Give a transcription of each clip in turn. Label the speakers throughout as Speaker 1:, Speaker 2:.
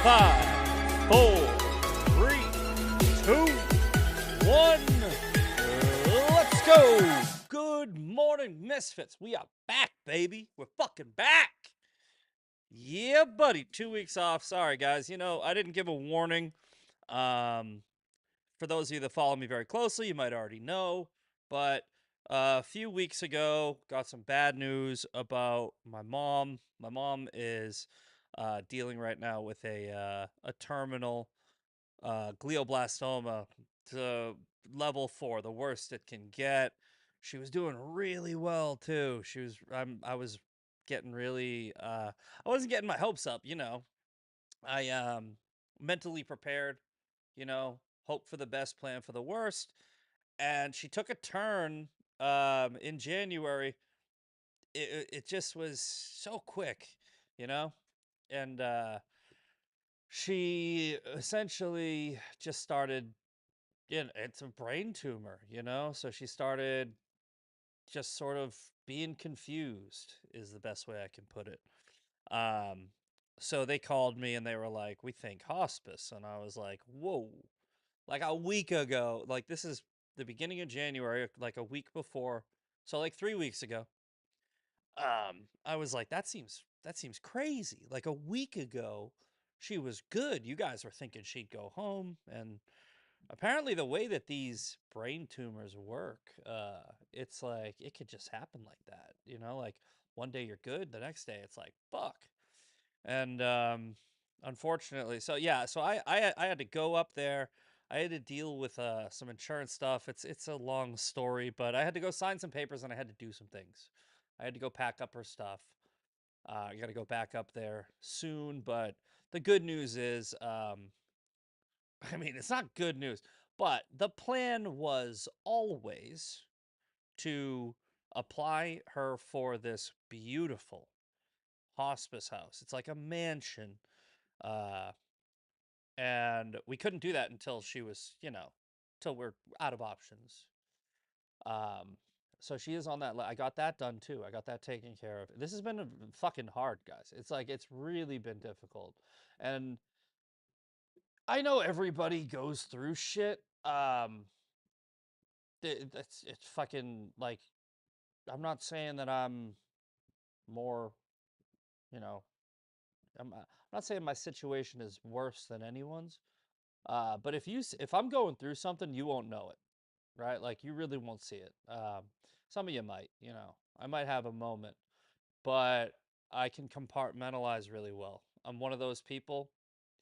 Speaker 1: 5, 4, 3, 2, 1. Let's go. Good morning, Misfits. We are back, baby. We're fucking back. Yeah, buddy. 2 weeks off. Sorry, guys. You know, I didn't give a warning. For those of you that follow me very closely, you might already know. But a few weeks ago, got some bad news about my mom. My mom is dealing right now with a terminal glioblastoma to level 4, the worst it can get. She was doing really well too. I was getting really I wasn't getting my hopes up, you know. I mentally prepared, you know, hope for the best, plan for the worst. And she took a turn in January. It just was so quick, you know? And she essentially just started, it's a brain tumor, you know? So she started just sort of being confused, is the best way I can put it. Um, so they called me and they were like, "We think hospice." And I was like, "Whoa." Like a week ago, like this is the beginning of January, like a week before. So like 3 weeks ago, I was like, that seems crazy. Like a week ago, she was good. You guys were thinking she'd go home, and apparently the way that these brain tumors work, it's like it could just happen like that. You know, like one day you're good, the next day it's like fuck. And unfortunately, so yeah, so I had to go up there. I had to deal with some insurance stuff. It's a long story, but I had to go sign some papers and I had to do some things. I had to go pack up her stuff. I got to go back up there soon, but the good news is, I mean, it's not good news, but the plan was always to apply her for this beautiful hospice house. It's like a mansion. Uh, and we couldn't do that until she was, you know, till we're out of options. Um, so she is on that. I got that done too. I got that taken care of. This has been fucking hard, guys. It's like it's really been difficult, and I know everybody goes through shit. It's fucking like I'm not saying that I'm more, you know, I'm not saying my situation is worse than anyone's. But if I'm going through something, you won't know it, right? Like you really won't see it. Some of you might, you know, I might have a moment, but I can compartmentalize really well. I'm one of those people,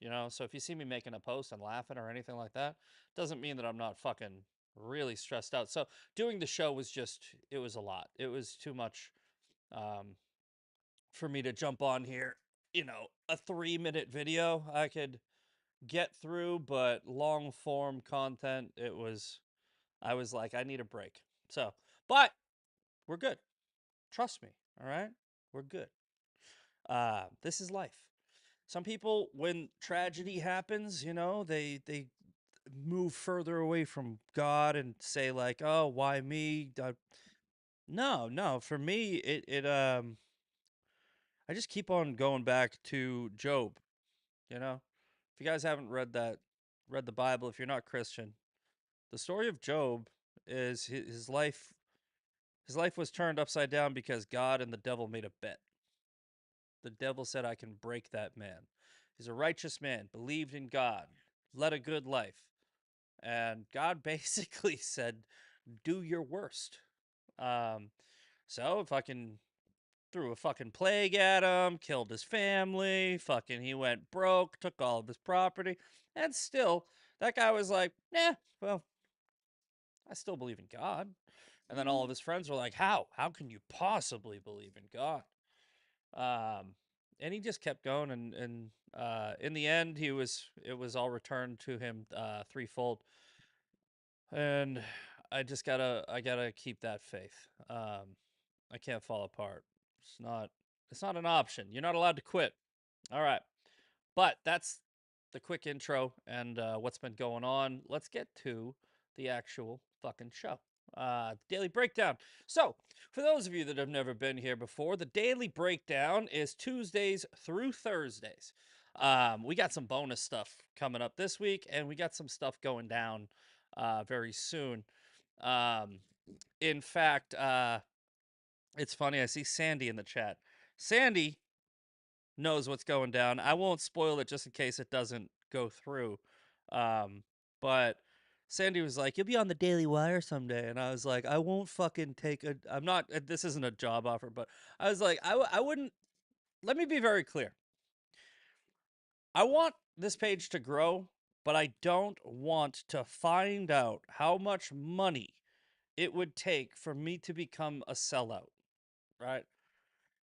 Speaker 1: you know. So if you see me making a post and laughing or anything like that, doesn't mean that I'm not fucking really stressed out. So doing the show was just, it was a lot. It was too much um, for me to jump on here. You know, a 3-minute video I could get through, but long form content, I was like, I need a break. So, but we're good. Trust me. All right. We're good. This is life. Some people, when tragedy happens, you know, they move further away from God and say like, oh, why me? No, no. For me, I just keep on going back to Job. You know, if you guys haven't read the Bible, if you're not Christian, the story of Job is his life. His life was turned upside down because God and the devil made a bet. The devil said, I can break that man. He's a righteous man, believed in God, led a good life. And God basically said, do your worst. Um, so fucking threw a fucking plague at him, killed his family, fucking he went broke, took all of his property. And still, that guy was like, nah, well, I still believe in God. And then all of his friends were like, how? How can you possibly believe in God? Um, and he just kept going, and in the end, it was all returned to him threefold. And I gotta keep that faith. I can't fall apart. It's not an option. You're not allowed to quit. All right, but that's the quick intro and what's been going on. Let's get to the actual fucking show. Daily Breakdown. So, for those of you that have never been here before, the Daily Breakdown is Tuesdays through Thursdays. We got some bonus stuff coming up this week, and we got some stuff going down very soon. Um, in fact, it's funny. I see Sandy in the chat. Sandy knows what's going down. I won't spoil it just in case it doesn't go through. But Sandy was like, "You'll be on the Daily Wire someday," and I was like, "I won't fucking take a. I'm not. This isn't a job offer, but I was like, I wouldn't. Let me be very clear. I want this page to grow, but I don't want to find out how much money it would take for me to become a sellout, right?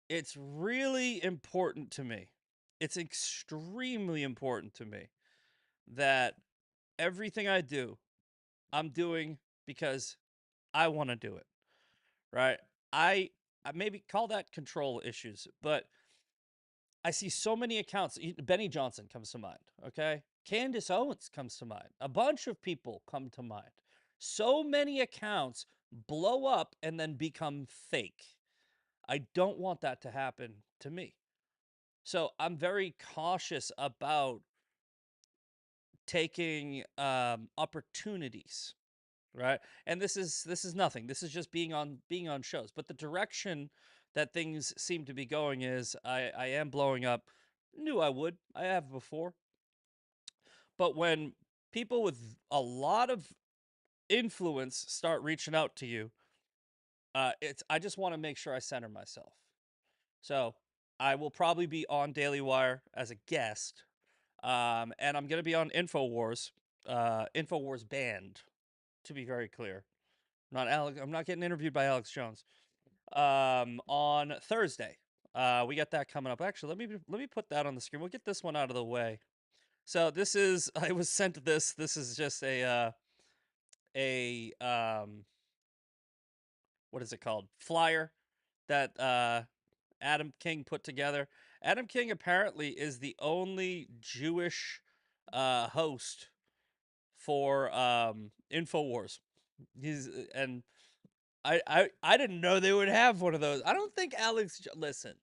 Speaker 1: It's really important to me. It's extremely important to me that everything I do, I'm doing because I want to do it, right? I, I maybe call that control issues, but I see so many accounts. Benny Johnson comes to mind, okay? Candace Owens comes to mind. A bunch of people come to mind. So many accounts blow up and then become fake. I don't want that to happen to me. So I'm very cautious about taking opportunities, right? And this is nothing. This is just being on shows. But the direction that things seem to be going is I am blowing up. Knew I would. I have before. But when people with a lot of influence start reaching out to you, it's I just want to make sure I center myself. So I will probably be on Daily Wire as a guest, and I'm gonna be on Infowars, Infowars Band, to be very clear. Not Alex. I'm not getting interviewed by Alex Jones. On Thursday, we got that coming up. Actually, let me put that on the screen. We'll get this one out of the way. So this is I was sent this. This is just a what is it called? Flyer that Adam King put together. Adam King apparently is the only Jewish host for Infowars. He's and I didn't know they would have one of those. I don't think listen.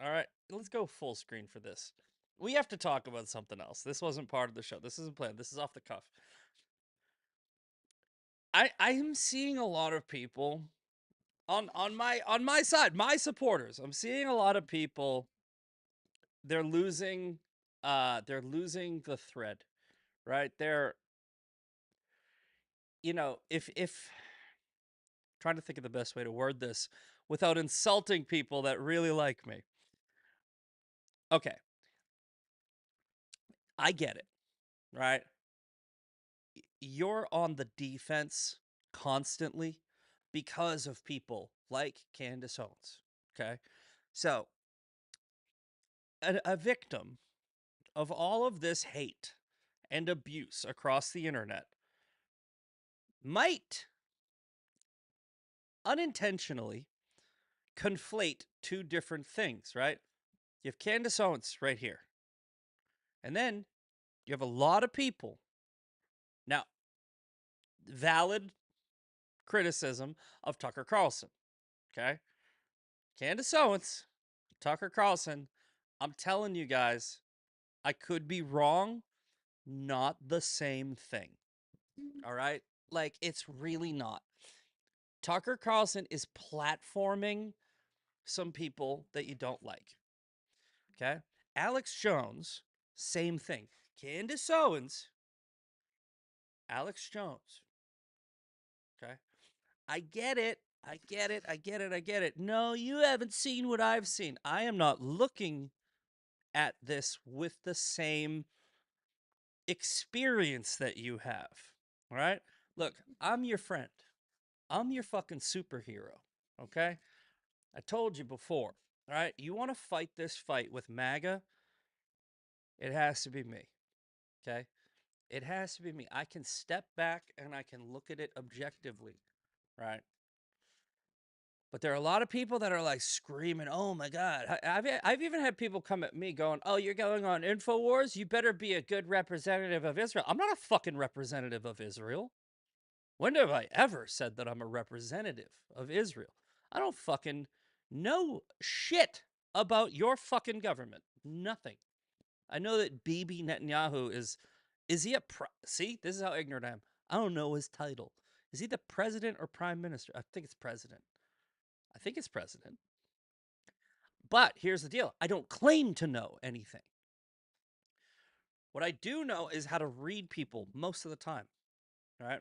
Speaker 1: All right, let's go full screen for this. We have to talk about something else. This wasn't part of the show. This isn't planned. This is off the cuff. I'm seeing a lot of people on my side, my supporters. I'm seeing a lot of people, they're losing the thread, right? They're if trying to think of the best way to word this without insulting people that really like me. Okay, I get it, right? You're on the defense constantly because of people like Candace Owens. Okay. So, a victim of all of this hate and abuse across the internet might unintentionally conflate two different things, right? You have Candace Owens right here. And then you have a lot of people. Now, valid criticism of Tucker Carlson. Okay. Candace Owens, Tucker Carlson. I'm telling you guys, I could be wrong. Not the same thing. All right. Like, it's really not. Tucker Carlson is platforming some people that you don't like. Okay. Alex Jones, same thing. Candace Owens, Alex Jones. Okay. I get it. I get it. I get it. I get it. No, you haven't seen what I've seen. I am not looking at this with the same experience that you have. All right? Look, I'm your friend. I'm your fucking superhero. Okay? I told you before. All right? You want to fight this fight with MAGA? It has to be me. Okay? It has to be me. I can step back and I can look at it objectively. Right? But there are a lot of people that are like screaming, "Oh my God!" I've even had people come at me going, "Oh, you're going on Infowars? You better be a good representative of Israel." I'm not a fucking representative of Israel. When have I ever said that I'm a representative of Israel? I don't fucking know shit about your fucking government. Nothing. I know that Bibi Netanyahu is he a see, this is how ignorant I am. I don't know his title. Is he the president or prime minister? I think it's president. I think it's president. But here's the deal. I don't claim to know anything. What I do know is how to read people most of the time. All right.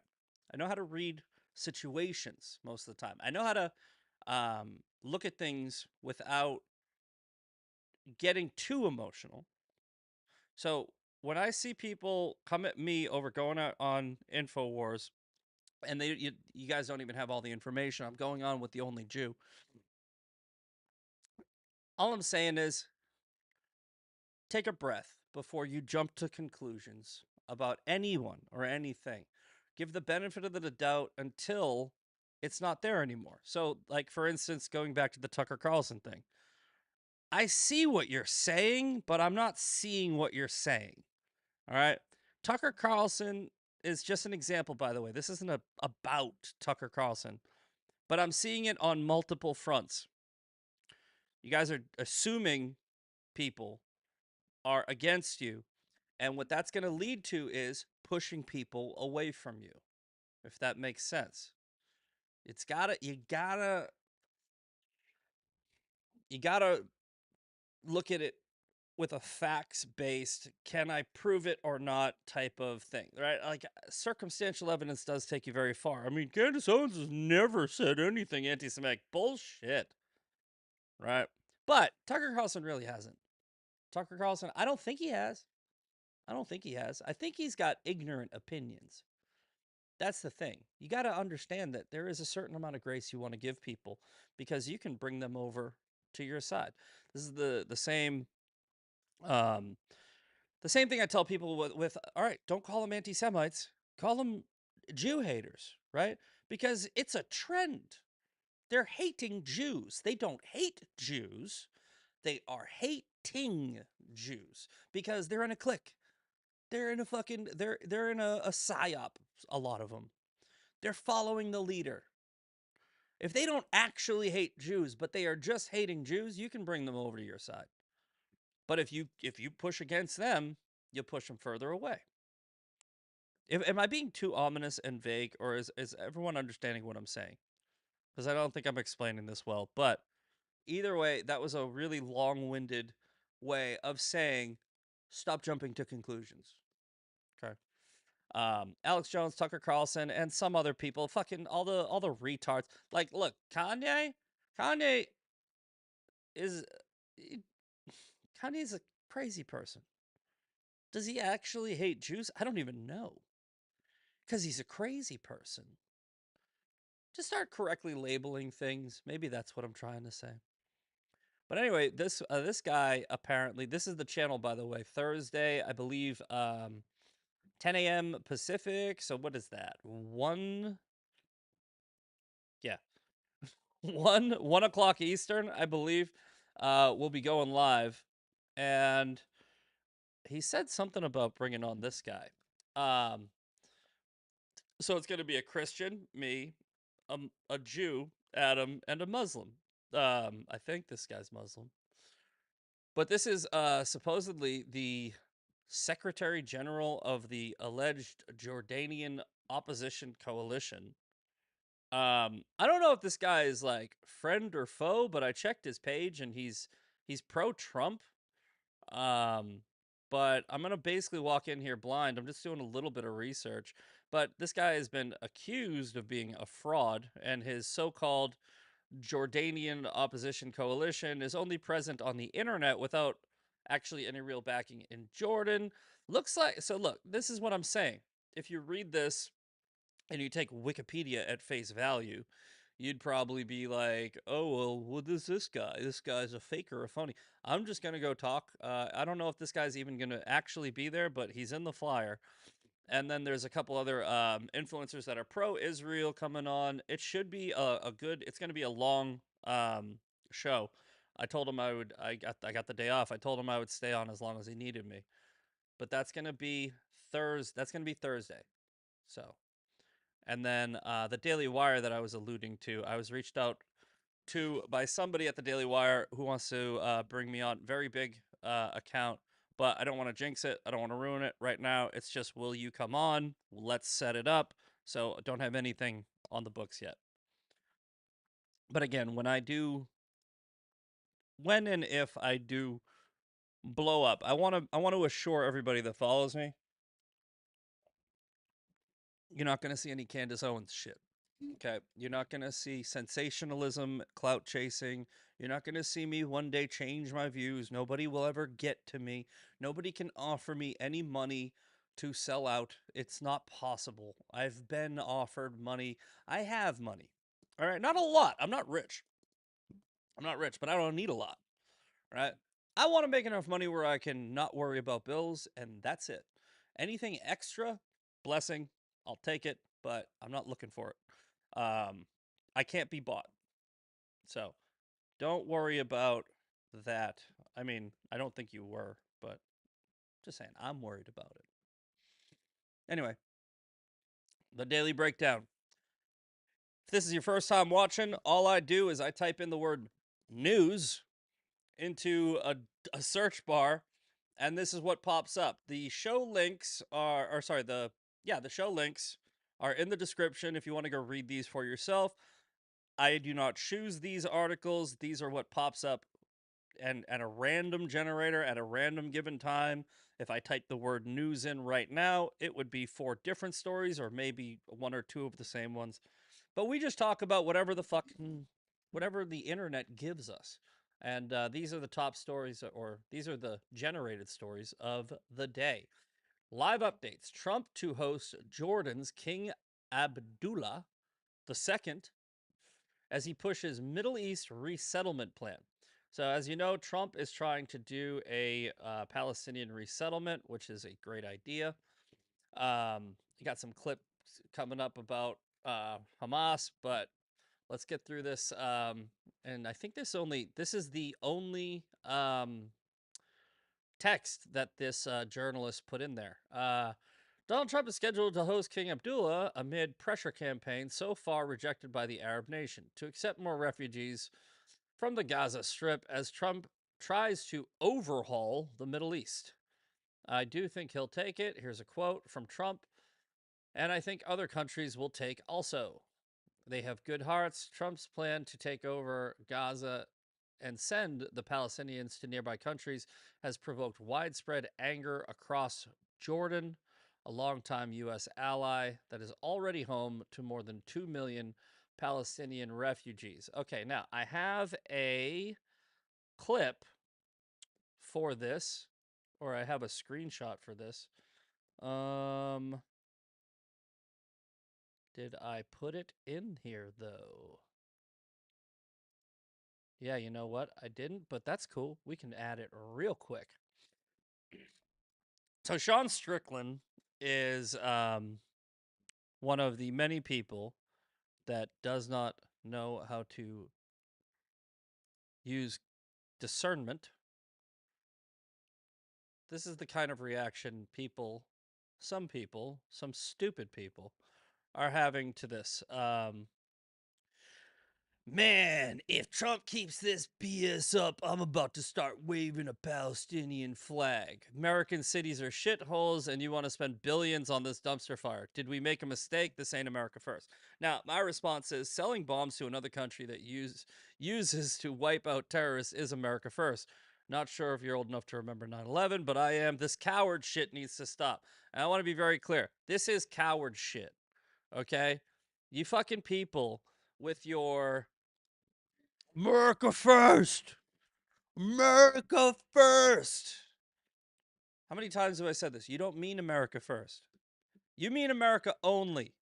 Speaker 1: I know how to read situations most of the time. I know how to look at things without getting too emotional. So when I see people come at me over going out on InfoWars, and you guys don't even have all the information, I'm going on with the only Jew. All I'm saying is take a breath before you jump to conclusions about anyone or anything. Give the benefit of the doubt until it's not there anymore. So, like, for instance, going back to the Tucker Carlson thing, I see what you're saying, but I'm not seeing what you're saying. All right. Tucker Carlson is just an example, by the way. This isn't about Tucker Carlson, but I'm seeing it on multiple fronts. You guys are assuming people are against you. And what that's going to lead to is pushing people away from you, if that makes sense. You gotta look at it with a facts based, can I prove it or not type of thing, right? Like circumstantial evidence does take you very far. I mean, Candace Owens has never said anything anti Semitic. Bullshit, right? But Tucker Carlson really hasn't. Tucker Carlson, I don't think he has. I don't think he has. I think he's got ignorant opinions. That's the thing. You got to understand that there is a certain amount of grace you want to give people because you can bring them over to your side. This is um, the same thing I tell people with all right, don't call them anti Semites, call them Jew haters, right? Because it's a trend. They're hating Jews. They don't hate Jews. They are hating Jews because they're in a clique. They're in a fucking they're in a psyop. A lot of them. They're following the leader. If they don't actually hate Jews, but they are just hating Jews, you can bring them over to your side. But if you push against them, you'll push them further away. Am I being too ominous and vague, or is everyone understanding what I'm saying? Because I don't think I'm explaining this well. But either way, that was a really long-winded way of saying stop jumping to conclusions. Okay. Alex Jones, Tucker Carlson, and some other people, fucking all the retards. Like, look, Kanye is Kanye's a crazy person. Does he actually hate Jews? I don't even know. Because he's a crazy person. Just start correctly labeling things. Maybe that's what I'm trying to say. But anyway, this guy apparently, this is the channel, by the way. Thursday, I believe, 10 a.m. Pacific. So what is that? Yeah, 1 o'clock Eastern, I believe. We'll be going live, and he said something about bringing on this guy. So it's going to be a Christian, me, a Jew, Adam, and a Muslim. I think this guy's Muslim. But this is supposedly the Secretary General of the alleged Jordanian opposition coalition. I don't know if this guy is like friend or foe, but I checked his page and he's pro Trump. Um, but I'm gonna basically walk in here blind. I'm just doing a little bit of research. But this guy has been accused of being a fraud, and his so-called Jordanian opposition coalition is only present on the internet without actually any real backing in Jordan. Looks like so. Look, this is what I'm saying. If you read this and you take Wikipedia at face value, you'd probably be like, "Oh well, what is this guy? This guy's a fake or a phony." I'm just gonna go talk. I don't know if this guy's even gonna actually be there, but he's in the flyer. And then there's a couple other influencers that are pro-Israel coming on. It should be a good. It's gonna be a long show. I told him I would. I got the day off. I told him I would stay on as long as he needed me. But that's gonna be Thursday. That's gonna be Thursday. So and then the Daily Wire that I was alluding to, I was reached out to by somebody at the Daily Wire who wants to bring me on. Very big account, but I don't want to jinx it. I don't want to ruin it right now. It's just, will you come on? Let's set it up. So I don't have anything on the books yet. But again, when and if I do blow up, I want to assure everybody that follows me, you're not going to see any Candace Owens shit. Okay, you're not going to see sensationalism, clout chasing. You're not going to see me one day change my views. Nobody will ever get to me. Nobody can offer me any money to sell out. It's not possible. I've been offered money. I have money. All right, not a lot. I'm not rich. I'm not rich, but I don't need a lot. Right? I want to make enough money where I can not worry about bills, and that's it. Anything extra, blessing, I'll take it, but I'm not looking for it. I can't be bought. So don't worry about that. I mean, I don't think you were, but just saying, I'm worried about it. Anyway, the daily breakdown. If this is your first time watching, all I do is I type in the word news into a search bar, and this is what pops up. The show links are, or sorry, the show links are in the description if you want to go read these for yourself. I do not choose these articles. These are what pops up, and at a random generator at a random given time. If I type the word news in right now, it would be 4 different stories, or maybe 1 or 2 of the same ones. But we just talk about whatever the internet gives us. And these are the top stories, or these are the generated stories of the day. Live updates: Trump to host Jordan's King Abdullah II as he pushes Middle East resettlement plan. So, as you know, Trump is trying to do a Palestinian resettlement, which is a great idea. You got some clips coming up about Hamas, but let's get through this. And I think this is the only text that this journalist put in there. Donald Trump is scheduled to host King Abdullah amid pressure campaign so far rejected by the Arab nation to accept more refugees from the Gaza Strip as Trump tries to overhaul the Middle East. I do think he'll take it. Here's a quote from Trump. And I think other countries will take also. They have good hearts. Trump's plan to take over Gaza and send the Palestinians to nearby countries has provoked widespread anger across Jordan, a longtime U.S. ally that is already home to more than 2 million Palestinian refugees. Okay, now I have a clip for this, or I have a screenshot for this. Did I put it in here though? Yeah, you know what? I didn't, but that's cool. We can add it real quick. So Sean Strickland is one of the many people that does not know how to use discernment. This is the kind of reaction some people, some stupid people, are having to this. Man, if Trump keeps this BS up, I'm about to start waving a Palestinian flag. American cities are shitholes, and you want to spend billions on this dumpster fire. Did we make a mistake? This ain't America first. Now, my response is selling bombs to another country that uses to wipe out terrorists is America first. Not sure if you're old enough to remember 9/11, but I am. This coward shit needs to stop. And I want to be very clear. This is coward shit. Okay? You fucking people with your America first! America first! How many times have I said this? You don't mean America first. You mean America only.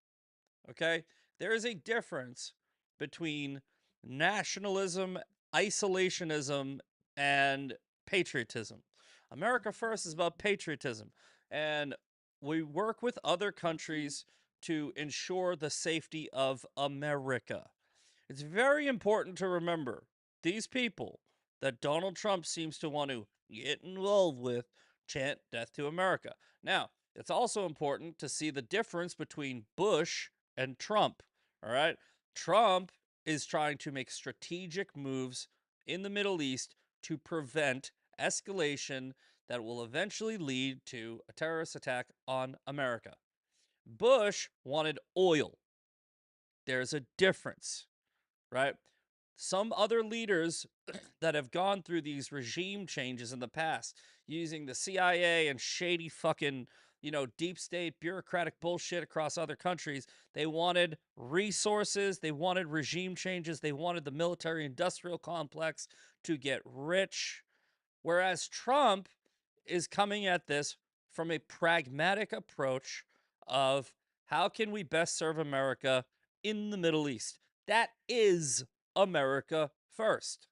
Speaker 1: Okay? There is a difference between nationalism, isolationism, and patriotism. America first is about patriotism. And we work with other countries to ensure the safety of America. It's very important to remember these people that Donald Trump seems to want to get involved with chant death to America. Now, it's also important to see the difference between Bush and Trump. All right. Trump is trying to make strategic moves in the Middle East to prevent escalation that will eventually lead to a terrorist attack on America. Bush wanted oil. There's a difference, right? Some other leaders that have gone through these regime changes in the past using the CIA and shady fucking, deep state bureaucratic bullshit across other countries, they wanted resources, they wanted regime changes, they wanted the military industrial complex to get rich. Whereas Trump is coming at this from a pragmatic approach of how can we best serve America in the Middle East? That is America first.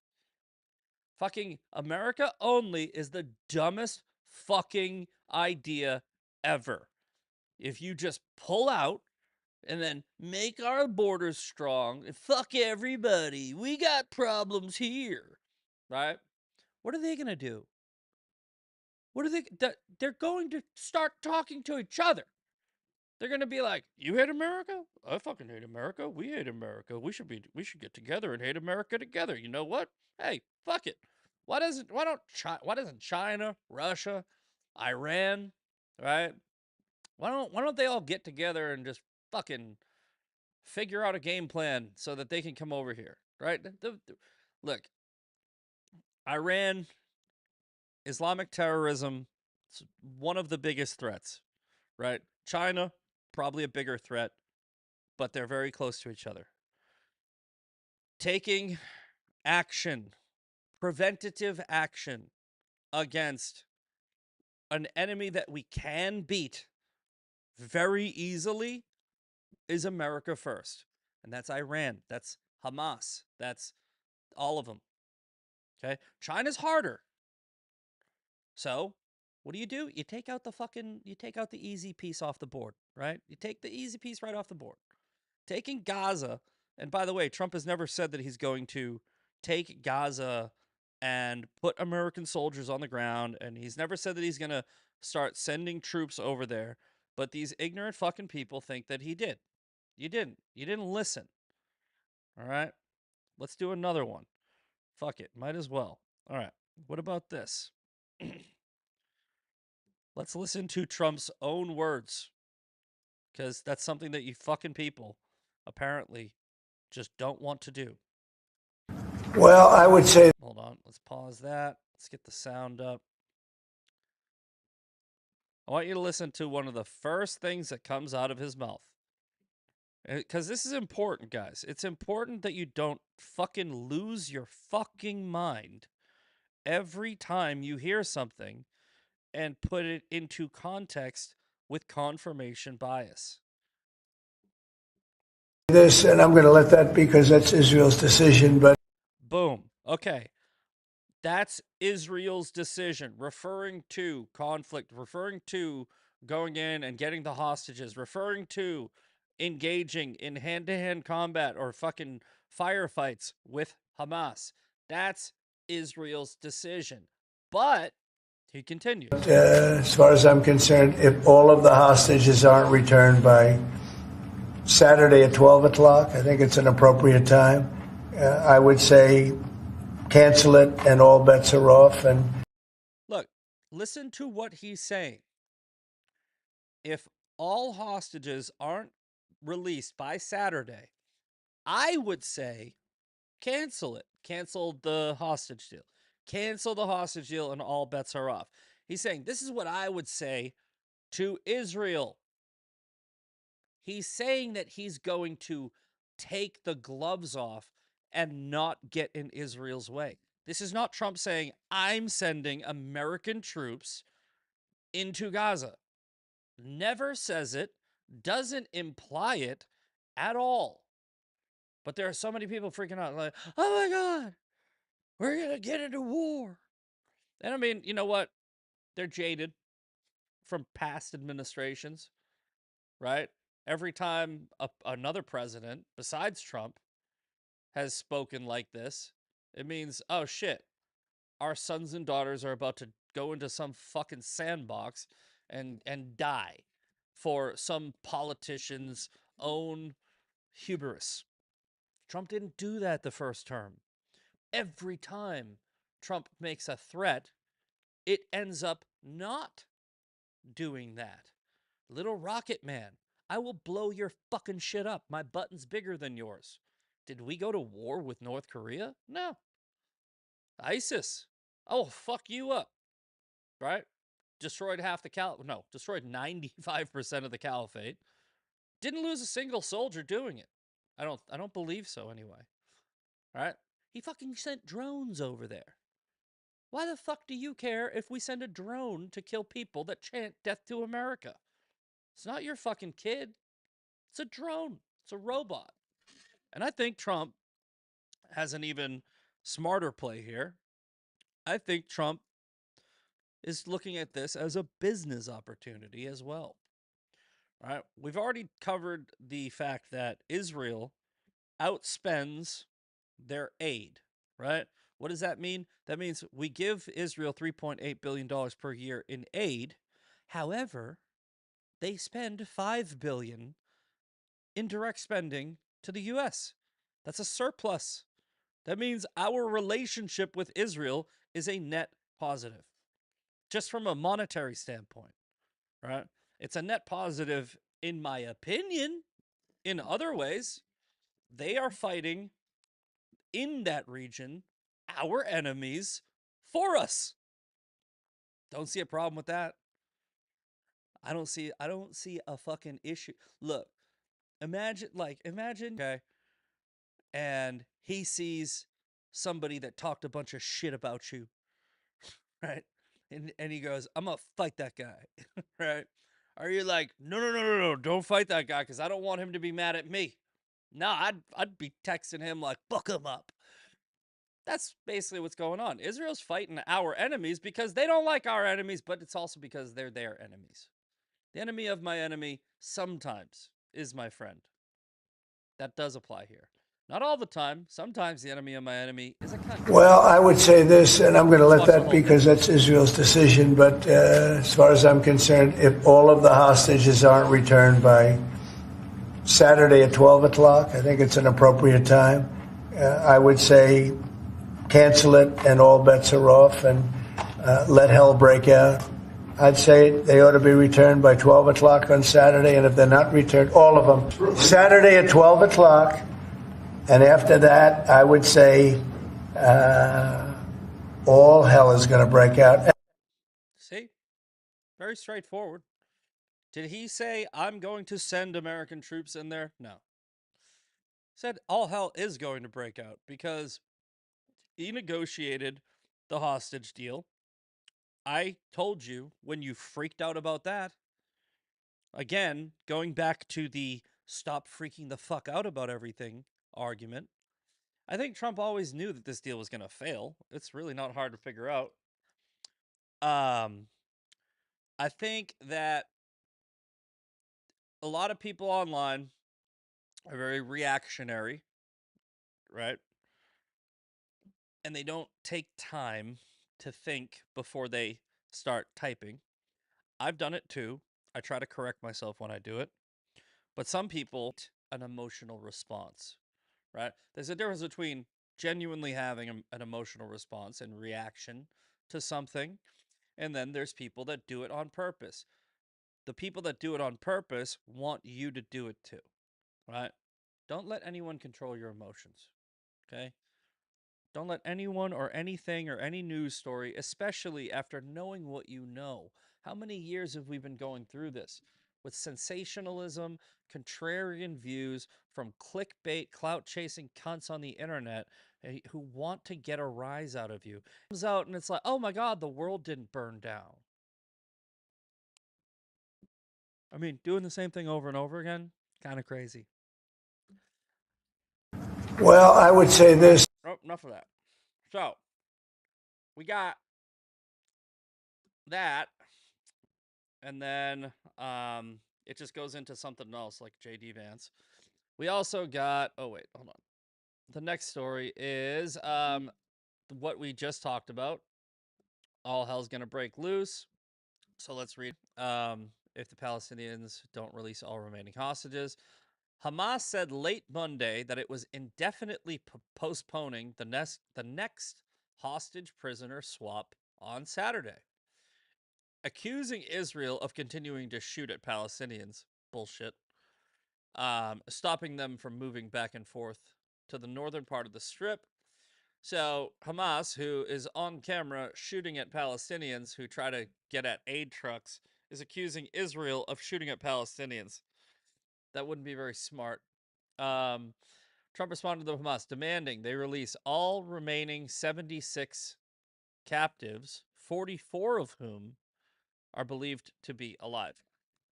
Speaker 1: Fucking America only is the dumbest fucking idea ever. If you just pull out and then make our borders strong and fuck everybody, we got problems here, right? What are they going to do? What are they? They're going to start talking to each other. They're going to be like, "You hate America? I fucking hate America. We hate America. We should get together and hate America together. You know what? Hey, fuck it. Why doesn't China, Russia, Iran, right? Why don't they all get together and just fucking figure out a game plan so that they can come over here, right? Look, Iran, Islamic terrorism, it's one of the biggest threats, right? China, probably a bigger threat, but they're very close to each other. Taking action, preventative action against an enemy that we can beat very easily is America first. And that's Iran. That's Hamas. That's all of them. Okay? China's harder. So, what do? You take out the easy piece off the board, right? You take the easy piece right off the board. Taking Gaza, and by the way, Trump has never said that he's going to take Gaza and put American soldiers on the ground, and he's never said that he's going to start sending troops over there. But these ignorant fucking people think that he did. You didn't. You didn't listen. All right? Let's do another one. Fuck it. Might as well. All right. What about this? Let's listen to Trump's own words, because that's something that you fucking people apparently just don't want to do.
Speaker 2: Well, I would say.
Speaker 1: Hold on. Let's pause that. Let's get the sound up. I want you to listen to one of the first things that comes out of his mouth. Because this is important, guys. It's important that you don't fucking lose your fucking mind every time you hear something and put it into context with confirmation bias.
Speaker 2: This, and I'm going to let that because that's Israel's decision, but.
Speaker 1: Boom. Okay. That's Israel's decision, referring to conflict, referring to going in and getting the hostages, referring to engaging in hand-to-hand combat or fucking firefights with Hamas. That's Israel's decision. But he continues.
Speaker 2: As far as I'm concerned, if all of the hostages aren't returned by Saturday at 12 o'clock, I think it's an appropriate time. I would say cancel it and all bets are off. And
Speaker 1: look, listen to what he's saying. If all hostages aren't released by Saturday, I would say cancel it. Cancel the hostage deal. Cancel the hostage deal and all bets are off. He's saying, this is what I would say to Israel. He's saying that he's going to take the gloves off and not get in Israel's way. This is not Trump saying, I'm sending American troops into Gaza. Never says it, doesn't imply it at all. But there are so many people freaking out like, oh my God, we're going to get into war. And I mean, you know what? They're jaded from past administrations, right? Every time another president besides Trump has spoken like this, it means, oh shit, our sons and daughters are about to go into some fucking sandbox and die for some politician's own hubris. Trump didn't do that the first term. Every time Trump makes a threat, it ends up not doing that. Little Rocket Man, I will blow your fucking shit up. My button's bigger than yours. Did we go to war with North Korea? No. ISIS, I will fuck you up, right? Destroyed destroyed 95% of the caliphate. Didn't lose a single soldier doing it. I don't believe so anyway. Right? He fucking sent drones over there. Why the fuck do you care if we send a drone to kill people that chant death to America? It's not your fucking kid. It's a drone. It's a robot. And I think Trump has an even smarter play here. I think Trump is looking at this as a business opportunity as well. All right. We've already covered the fact that Israel outspends their aid, right? What does that mean? That means we give Israel $3.8 billion per year in aid. However, they spend $5 billion in direct spending to the US. That's a surplus. That means our relationship with Israel is a net positive, just from a monetary standpoint, right? It's a net positive, in my opinion. In other ways, they are fighting in that region, our enemies, for us. Don't see a problem with that. I don't see a fucking issue. Look, imagine, okay, and he sees somebody that talked a bunch of shit about you, right? And he goes, I'm gonna fight that guy, right? Are you like, no, no, no, no, no, don't fight that guy because I don't want him to be mad at me? No, I'd be texting him like, fuck him up. That's basically what's going on. Israel's fighting our enemies because they don't like our enemies, but it's also because they're their enemies. The enemy of my enemy sometimes is my friend. That does apply here. Not all the time. Sometimes the enemy of my enemy is a country.
Speaker 2: Well, I would say this, and I'm going to
Speaker 1: Let's
Speaker 2: let
Speaker 1: watch the
Speaker 2: that
Speaker 1: whole
Speaker 2: because
Speaker 1: video.
Speaker 2: that's Israel's decision. But as far as I'm concerned, if all of the hostages aren't returned by Saturday at 12 o'clock, I think it's an appropriate time. I would say cancel it and all bets are off and let hell break out. I'd say they ought to be returned by 12 o'clock on Saturday, and if they're not returned, all of them, Saturday at 12 o'clock. And after that, I would say all hell is going to break out.
Speaker 1: See? Very straightforward. Did he say, I'm going to send American troops in there? No. Said all hell is going to break out because he negotiated the hostage deal. I told you when you freaked out about that. Again, going back to the stop freaking the fuck out about everything argument, I think Trump always knew that this deal was going to fail. It's really not hard to figure out. Um, I think that a lot of people online are very reactionary, right? And they don't take time to think before they start typing. I've done it too. I try to correct myself when I do it. But some people, an emotional response, right? There's a difference between genuinely having an emotional response and reaction to something, and then there's people that do it on purpose. The people that do it on purpose want you to do it too, right? Don't let anyone control your emotions, okay? Don't let anyone or anything or any news story, especially after knowing what you know. How many years have we been going through this? With sensationalism, contrarian views from clickbait, clout chasing cunts on the internet who want to get a rise out of you. It comes out and it's like, oh my God, the world didn't burn down. I mean, doing the same thing over and over again, kind of crazy.
Speaker 2: Well, I would say this.
Speaker 1: Oh, enough of that. So, we got that. And then it just goes into something else like JD Vance. We also got, oh wait, hold on. The next story is what we just talked about. All hell's gonna break loose. So let's read. If the Palestinians don't release all remaining hostages, Hamas said late Monday that it was indefinitely postponing the next hostage prisoner swap on Saturday. accusing Israel of continuing to shoot at Palestinians. Bullshit. Stopping them from moving back and forth to the northern part of the strip. So Hamas, who is on camera shooting at Palestinians who try to get at aid trucks, is accusing Israel of shooting at Palestinians. That wouldn't be very smart. Um, Trump responded to Hamas, demanding they release all remaining 76 captives, 44 of whom are believed to be alive.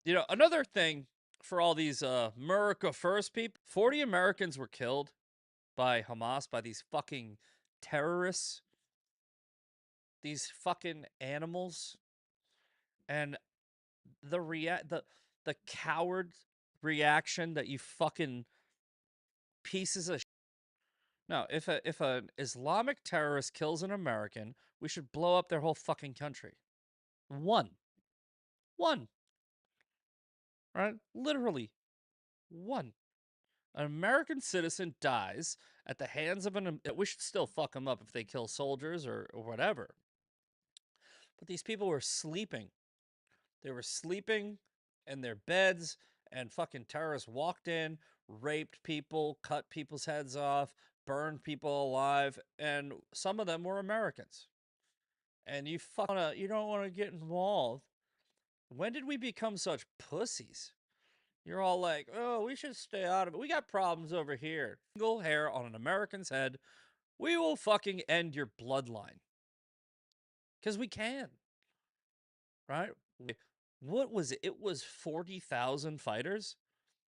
Speaker 1: You know, another thing for all these America First people, 40 Americans were killed by Hamas, by these fucking terrorists, these fucking animals, and the coward reaction that you fucking pieces of no, if an Islamic terrorist kills an American, we should blow up their whole fucking country. One. One. Right? Literally one. An American citizen dies at the hands of an. We should still fuck them up if they kill soldiers or whatever. But these people were sleeping. They were sleeping in their beds, and fucking terrorists walked in, raped people, cut people's heads off, burned people alive, and some of them were Americans. And you don't want to get involved. When did we become such pussies? You're all like, oh, we should stay out of it. We got problems over here. Single hair on an American's head. We will fucking end your bloodline. Because we can. Right? What was it? It was 40,000 fighters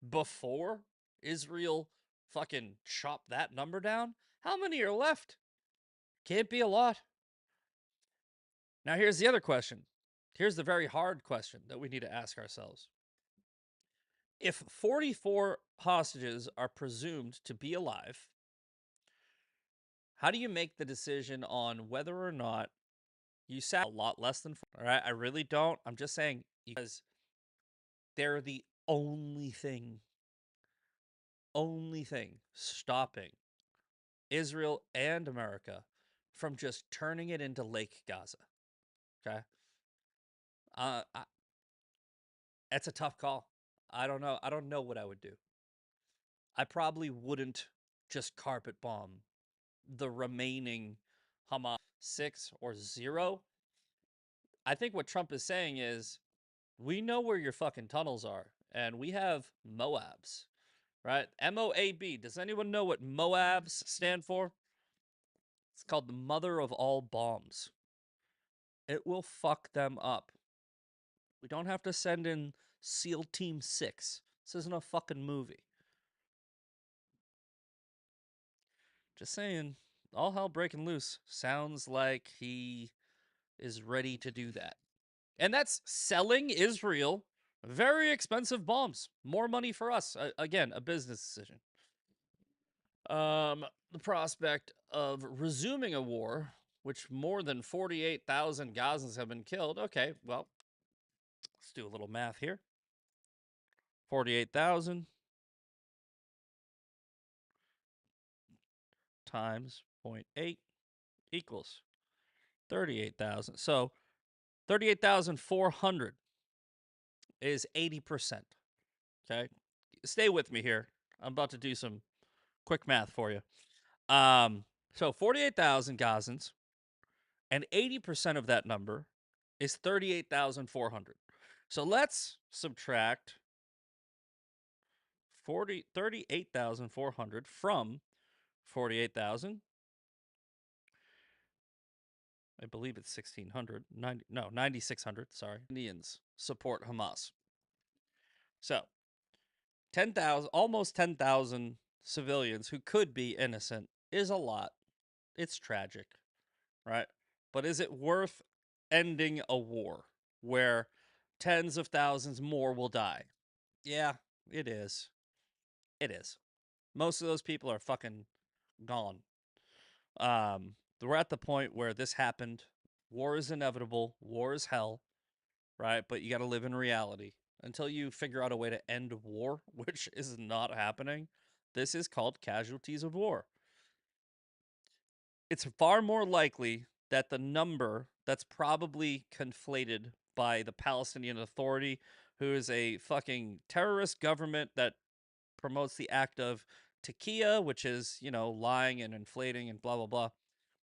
Speaker 1: before Israel fucking chopped that number down. How many are left? Can't be a lot. Now, here's the other question. Here's the very hard question that we need to ask ourselves. If 44 hostages are presumed to be alive, how do you make the decision on whether or not you sat a lot less than four? All right, I really don't. I'm just saying because they're the only thing stopping Israel and America from just turning it into Lake Gaza. Okay, uh, I, that's a tough call. I don't know. I don't know what I would do. I probably wouldn't just carpet bomb the remaining Hamas 6 or 0. I think what Trump is saying is we know where your fucking tunnels are, and we have Moabs, right? MOAB. Does anyone know what Moabs stand for? It's called the mother of all bombs. It will fuck them up. We don't have to send in SEAL Team 6. This isn't a fucking movie. Just saying, all hell breaking loose. Sounds like he is ready to do that. And that's selling Israel very expensive bombs. More money for us. Again, a business decision. The prospect of resuming a war, which more than 48,000 Gazans have been killed. Okay, well, let's do a little math here. 48,000 times 0.8 equals 38,000. So 38,400 is 80%. Okay. Stay with me here. I'm about to do some quick math for you. So 48,000 Gazans, and 80% of that number is 38,400. So let's subtract 38,400 from 48,000. I believe it's 1,600. 9,600. Sorry. Indians support Hamas. So 10,000, almost 10,000 civilians who could be innocent is a lot. It's tragic, right? But is it worth ending a war where tens of thousands more will die? Yeah, it is. It is. Most of those people are fucking gone. We're at the point where this happened. War is inevitable. War is hell, right? But you got to live in reality. Until you figure out a way to end war, which is not happening, this is called casualties of war. It's far more likely that the number that's probably conflated by the Palestinian Authority, who is a fucking terrorist government that promotes the act of takia, which is, lying and inflating and blah blah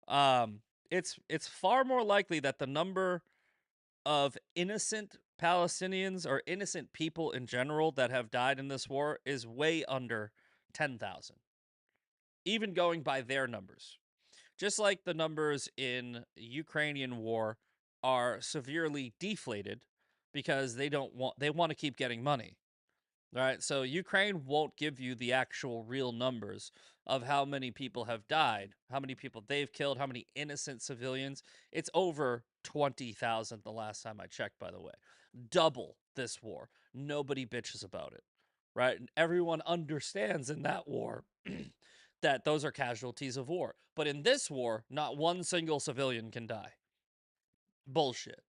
Speaker 1: blah. It's far more likely that the number of innocent Palestinians or innocent people in general that have died in this war is way under 10,000, even going by their numbers. Just like the numbers in Ukrainian war are severely deflated because they want to keep getting money. All right, so Ukraine won't give you the actual real numbers of how many people have died, how many people they've killed, how many innocent civilians. It's over 20,000 the last time I checked, by the way. Double this war. Nobody bitches about it, right? And everyone understands in that war that those are casualties of war. But in this war, not one single civilian can die. Bullshit,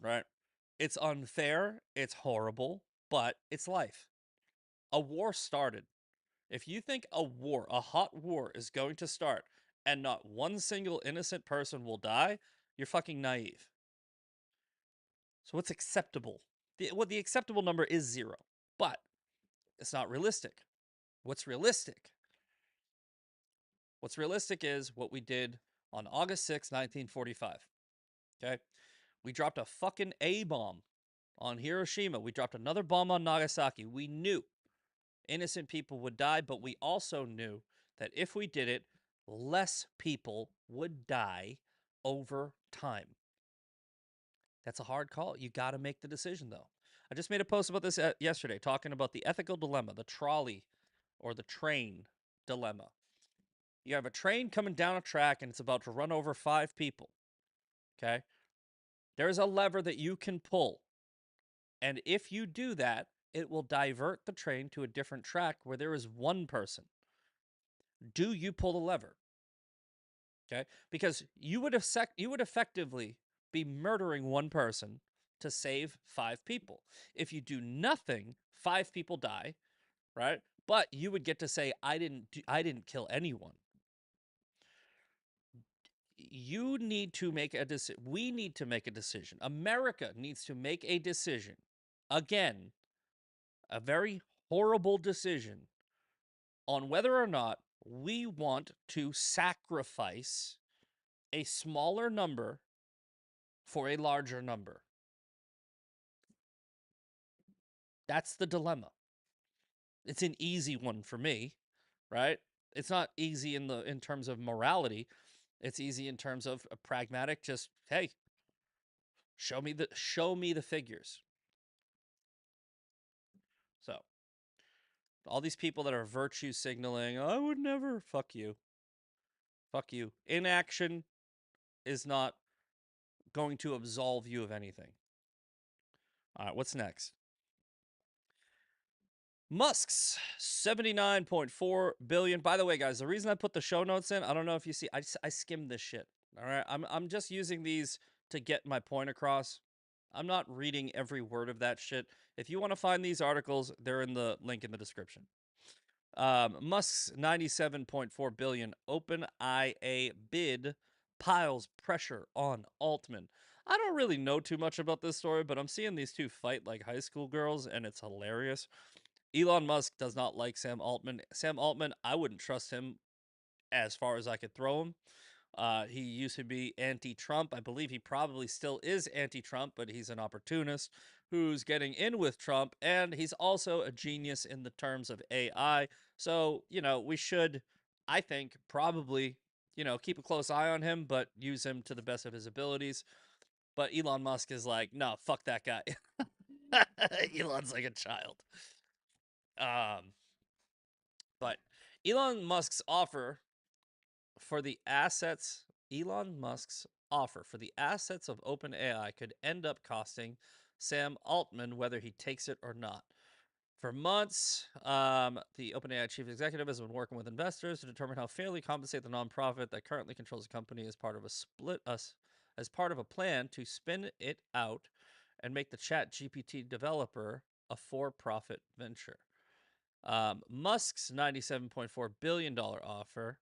Speaker 1: right? It's unfair, it's horrible, but it's life. A war started. If you think a hot war is going to start and not one single innocent person will die, you're fucking naive. So what's acceptable? The acceptable number is 0, but it's not realistic. What's realistic? What's realistic is what we did on August 6th, 1945. Okay? We dropped a fucking A bomb on Hiroshima. We dropped another bomb on Nagasaki. We knew innocent people would die, but we also knew that if we did it, less people would die over time. That's a hard call. You got to make the decision, though. I just made a post about this yesterday, talking about the ethical dilemma, the trolley or the train dilemma. You have a train coming down a track and it's about to run over 5 people. Okay? There's a lever that you can pull. And if you do that, it will divert the train to a different track where there is 1 person. Do you pull the lever? Okay? Because you would effectively be murdering 1 person to save 5 people. If you do nothing, 5 people die, right? But you would get to say I didn't kill anyone. You need to make a decision. We need to make a decision. America needs to make a decision. Again, a very horrible decision on whether or not we want to sacrifice a smaller number for a larger number. That's the dilemma. It's an easy one for me, right? It's not easy in terms of morality. It's easy in terms of a pragmatic, just hey, show me the figures. So, all these people that are virtue signaling, I would never, fuck you. Fuck you. Inaction is not going to absolve you of anything. All right, what's next? Musk's 79.4 billion. By the way, guys, the reason I put the show notes in, I don't know if you see, I skimmed this shit. All right, I'm just using these to get my point across. I'm not reading every word of that shit. If you want to find these articles, they're in the link in the description. Musk's 97.4 billion OpenAI bid piles pressure on Altman. I don't really know too much about this story, but I'm seeing these two fight like high school girls, and it's hilarious. Elon Musk does not like Sam Altman. Sam Altman, I wouldn't trust him as far as I could throw him. He used to be anti-Trump. I believe he probably still is anti-Trump, but he's an opportunist who's getting in with Trump, and he's also a genius in the terms of AI. So, we should, I think, probably, keep a close eye on him, but use him to the best of his abilities. But Elon Musk is like, no, fuck that guy. Elon's like a child. But Elon Musk's offer for the assets, Elon Musk's offer for the assets of OpenAI could end up costing Sam Altman whether he takes it or not. For months, the OpenAI chief executive has been working with investors to determine how fairly compensate the nonprofit that currently controls the company as part of as part of a plan to spin it out and make the Chat GPT developer a for-profit venture. Musk's $97.4 billion offer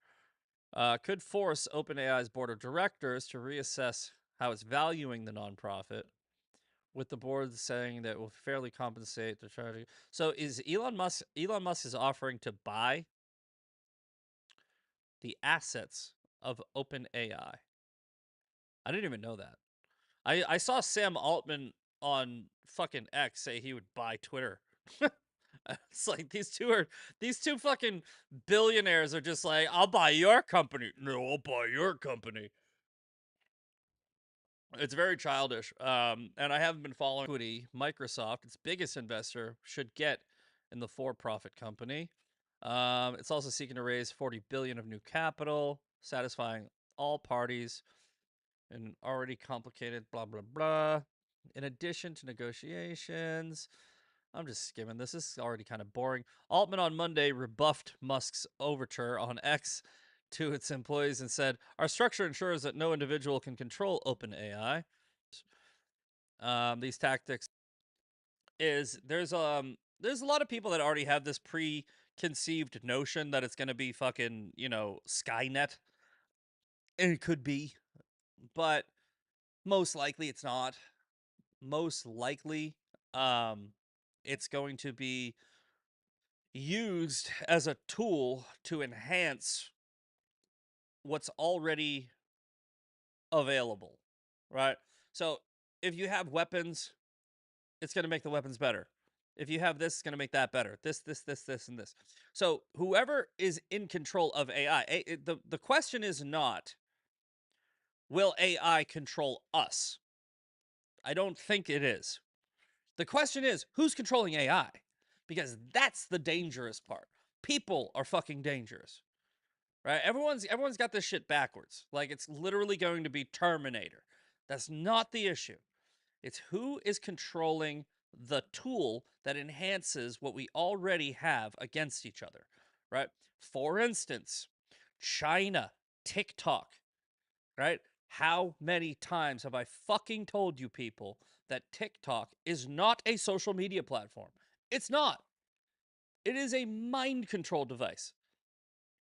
Speaker 1: could force OpenAI's board of directors to reassess how it's valuing the nonprofit, with the board saying that will fairly compensate the charity. So is Elon Musk is offering to buy the assets of OpenAI. I didn't even know that. I saw Sam Altman on fucking X say he would buy Twitter. It's like these two fucking billionaires are just like, I'll buy your company. No, I'll buy your company. It's very childish. And I haven't been following equity. Microsoft, its biggest investor, should get in the for-profit company. It's also seeking to raise 40 billion of new capital, satisfying all parties in already complicated blah blah blah. In addition to negotiations, I'm just skimming this. This is already kind of boring. Altman on Monday rebuffed Musk's overture on X to its employees and said, "Our structure ensures that no individual can control OpenAI. These tactics is there's a lot of people that already have this preconceived notion that it's going to be fucking Skynet, and it could be, but most likely it's not. Most likely, um, it's going to be used as a tool to enhance what's already available, right? So if you have weapons, it's going to make the weapons better. If you have this, it's going to make that better. This, and this. So whoever is in control of AI, the question is not, will AI control us? I don't think it is. The question is, who's controlling AI? Because that's the dangerous part. People are fucking dangerous. Right? Everyone's got this shit backwards. Like it's literally going to be Terminator. That's not the issue. It's who is controlling the tool that enhances what we already have against each other, right? For instance, China, TikTok, right? How many times have I fucking told you people that TikTok is not a social media platform? It's not. It is a mind control device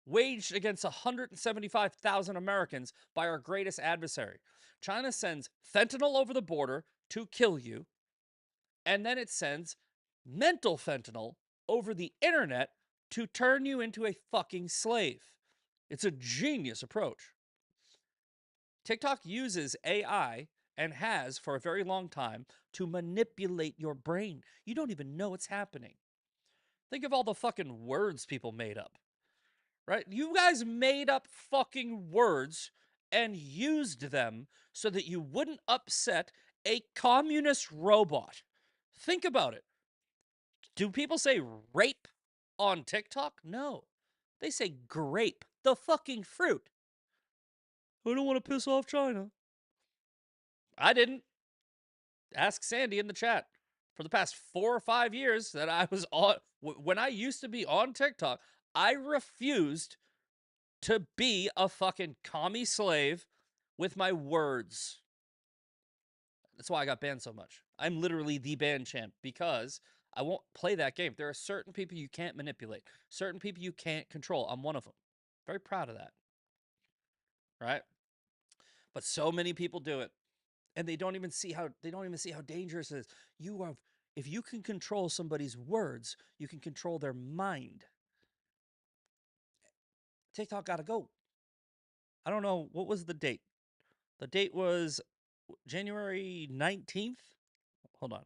Speaker 1: waged against 175,000 Americans by our greatest adversary. China sends fentanyl over the border to kill you, and then it sends mental fentanyl over the internet to turn you into a fucking slave. It's a genius approach. TikTok uses AI and has for a very long time to manipulate your brain. You don't even know what's happening. Think of all the fucking words people made up, right? You guys made up fucking words and used them so that you wouldn't upset a communist robot. Think about it. Do people say rape on TikTok? No. They say grape, the fucking fruit. I don't want to piss off China. I didn't. Ask Sandy in the chat. For the past 4 or 5 years that I was on, when I used to be on TikTok, I refused to be a fucking commie slave with my words. That's why I got banned so much. I'm literally the ban champ because I won't play that game. There are certain people you can't manipulate, certain people you can't control. I'm one of them. Very proud of that. Right? But so many people do it. And they don't even see how dangerous it is. If you can control somebody's words, you can control their mind. TikTok gotta go. I don't know what was the date. The date was January 19th. Hold on.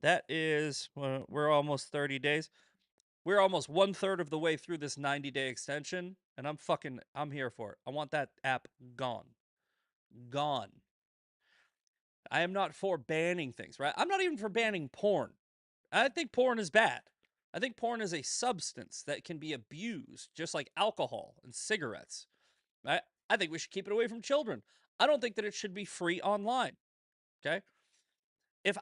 Speaker 1: That is we're almost 30 days. We're almost 1/3 of the way through this 90-day extension, and I'm here for it. I want that app gone. Gone. I am not for banning things, right? I'm not even for banning porn. I think porn is bad. I think porn is a substance that can be abused, just like alcohol and cigarettes. Right? I think we should keep it away from children. I don't think that it should be free online. Okay? If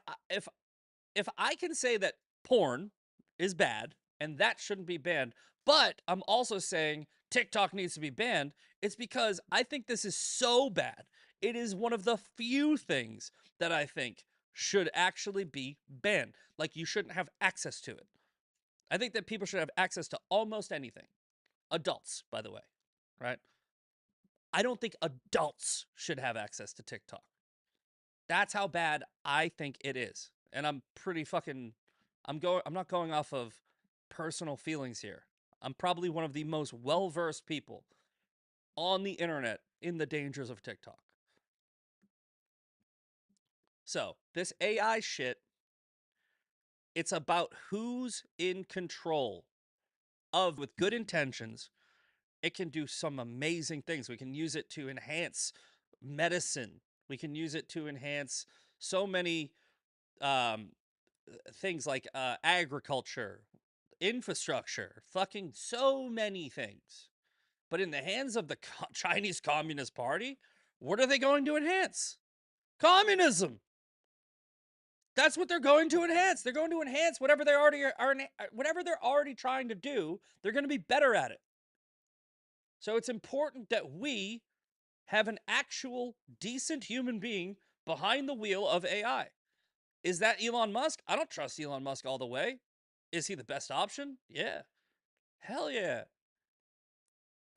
Speaker 1: if I can say that porn is bad and that shouldn't be banned, but I'm also saying TikTok needs to be banned, it's because I think this is so bad. It is one of the few things that I think should actually be banned. Like you shouldn't have access to it. I think that people should have access to almost anything. Adults, by the way, right? I don't think adults should have access to TikTok. That's how bad I think it is. And I'm pretty fucking I'm not going off of personal feelings here. I'm probably one of the most well-versed people on the internet in the dangers of TikTok. So, this AI shit, it's about who's in control of with good intentions. It can do some amazing things. We can use it to enhance medicine. We can use it to enhance so many um, things like agriculture, infrastructure, fucking so many things. But in the hands of the Chinese Communist Party, what are they going to enhance? Communism. That's what they're going to enhance. They're going to enhance whatever they already are whatever they're already trying to do. They're going to be better at it. So it's important that we have an actual decent human being behind the wheel of AI. Is that Elon Musk? I don't trust Elon Musk all the way. Is he the best option? Yeah. Hell yeah.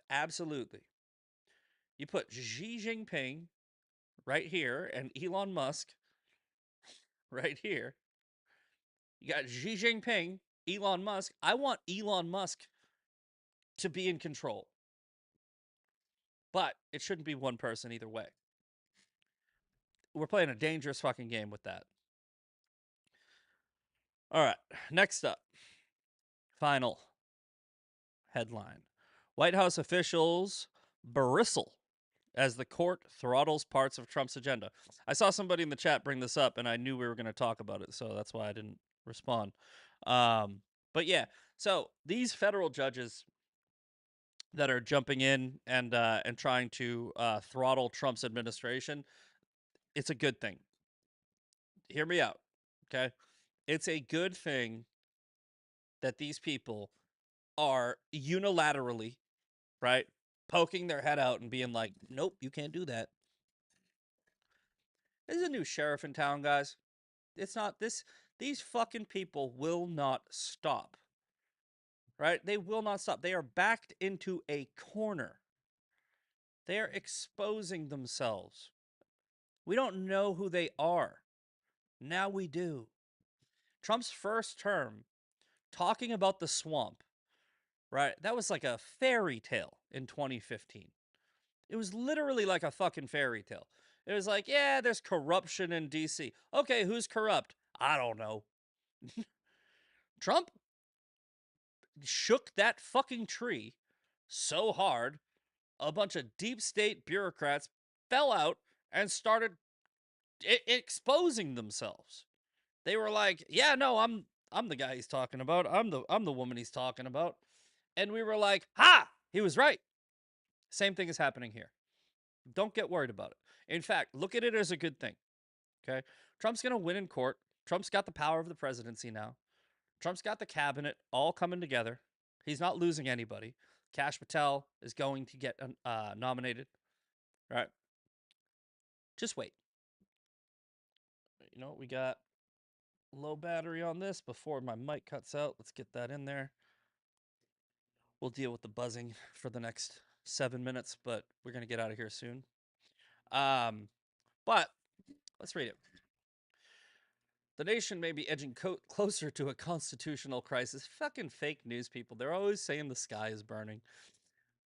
Speaker 1: Absolutely. You put Xi Jinping right here and Elon Musk right here. You got Xi Jinping, Elon Musk. I want Elon Musk to be in control. But it shouldn't be one person either way. We're playing a dangerous fucking game with that. All right. Next up, final headline. White House officials bristle as the court throttles parts of Trump's agenda. I saw somebody in the chat bring this up, and I knew we were going to talk about it, so that's why I didn't respond. But yeah, so these federal judges that are jumping in and trying to throttle Trump's administration, it's a good thing. Hear me out, okay? It's a good thing that these people are unilaterally, right, poking their head out and being like, nope, you can't do that. There's a new sheriff in town, guys. It's not this. These fucking people will not stop. Right? They will not stop. They are backed into a corner. They are exposing themselves. We don't know who they are. Now we do. Trump's first term, talking about the swamp, right? That was like a fairy tale in 2015. It was literally like a fucking fairy tale. It was like, yeah, there's corruption in DC. Okay, who's corrupt? I don't know. Trump shook that fucking tree so hard, a bunch of deep state bureaucrats fell out and started exposing themselves. They were like, "Yeah, no, I'm the guy he's talking about. I'm the woman he's talking about." And we were like, "Ha! He was right." Same thing is happening here. Don't get worried about it. In fact, look at it as a good thing. Okay? Trump's going to win in court. Trump's got the power of the presidency now. Trump's got the cabinet all coming together. He's not losing anybody. Kash Patel is going to get nominated. Right? Just wait. You know, we got low battery on this before my mic cuts out. Let's get that in there. We'll deal with the buzzing for the next 7 minutes, but we're going to get out of here soon. But let's read it. The nation may be edging closer to a constitutional crisis. Fucking fake news people. They're always saying the sky is burning.